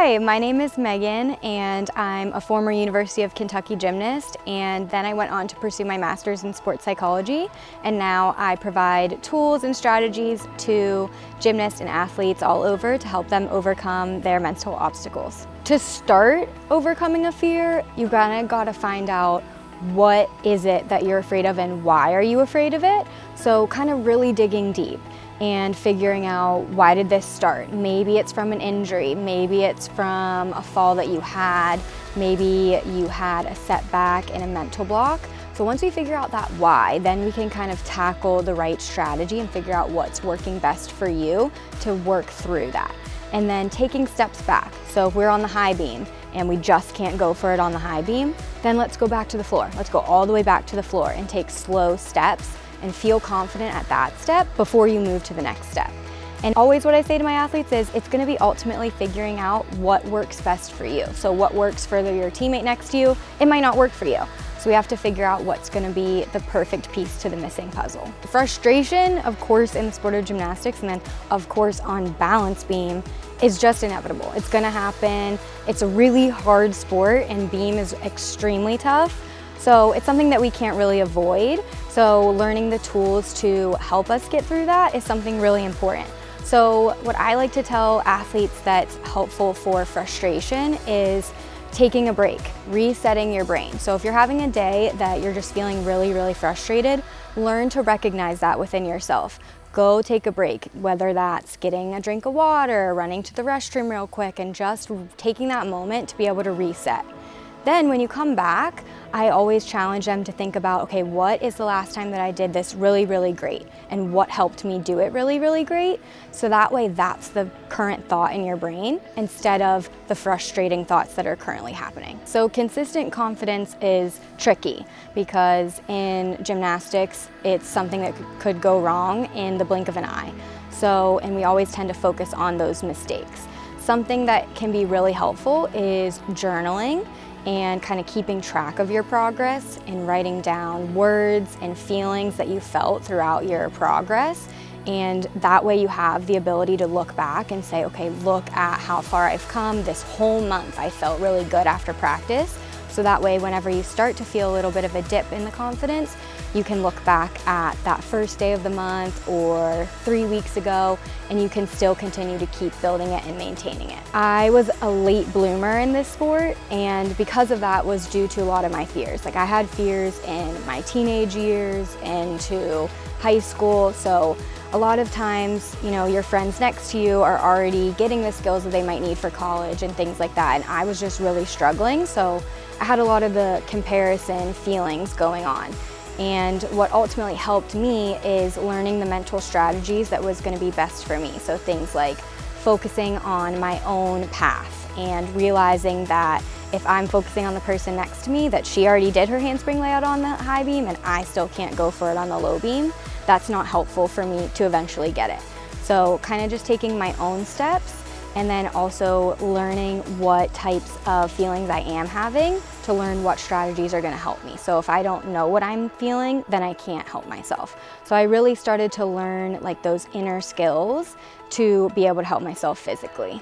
Hi, my name is Megan and I'm a former University of Kentucky gymnast, and then I went on to pursue my master's in sports psychology, and now I provide tools and strategies to gymnasts and athletes all over to help them overcome their mental obstacles. To start overcoming a fear, you gotta find out what is it that you're afraid of and why are you afraid of it. So kind of really digging deep and figuring out, why did this start? Maybe it's from an injury, maybe it's from a fall that you had, maybe you had a setback and a mental block. So once we figure out that why, then we can kind of tackle the right strategy and figure out what's working best for you to work through that. And then taking steps back. So if we're on the high beam and we just can't go for it on the high beam, then let's go back to the floor. Let's go all the way back to the floor and take slow steps and feel confident at that step before you move to the next step. And always what I say to my athletes is, it's gonna be ultimately figuring out what works best for you. So what works for your teammate next to you, it might not work for you. So we have to figure out what's gonna be the perfect piece to the missing puzzle. Frustration, of course, in the sport of gymnastics, and then of course on balance beam, is just inevitable. It's gonna happen. It's a really hard sport and beam is extremely tough. So it's something that we can't really avoid. So learning the tools to help us get through that is something really important. So what I like to tell athletes that's helpful for frustration is taking a break, resetting your brain. So if you're having a day that you're just feeling really frustrated, learn to recognize that within yourself. Go take a break, whether that's getting a drink of water, running to the restroom real quick, and just taking that moment to be able to reset. Then when you come back, I always challenge them to think about, okay, what is the last time that I did this really great? And what helped me do it really great? So that way that's the current thought in your brain instead of the frustrating thoughts that are currently happening. So consistent confidence is tricky because in gymnastics, it's something that could go wrong in the blink of an eye. So, and we always tend to focus on those mistakes. Something that can be really helpful is journaling and kind of keeping track of your progress and writing down words and feelings that you felt throughout your progress. And that way you have the ability to look back and say, okay, look at how far I've come this whole month. I felt really good after practice. So that way, whenever you start to feel a little bit of a dip in the confidence, you can look back at that first day of the month or 3 weeks ago, and you can still continue to keep building it and maintaining it. I was a late bloomer in this sport, and because of that was due to a lot of my fears. Like I had fears in my teenage years, into high school, so a lot of times, you know, your friends next to you are already getting the skills that they might need for college and things like that, and I was just really struggling, so I had a lot of the comparison feelings going on. And what ultimately helped me is learning the mental strategies that was going to be best for me. So things like focusing on my own path and realizing that if I'm focusing on the person next to me, that she already did her handspring layout on the high beam and I still can't go for it on the low beam, that's not helpful for me to eventually get it. So kind of just taking my own steps and then also learning what types of feelings I am having to learn what strategies are going to help me. So if I don't know what I'm feeling, then I can't help myself. So I really started to learn like those inner skills to be able to help myself physically.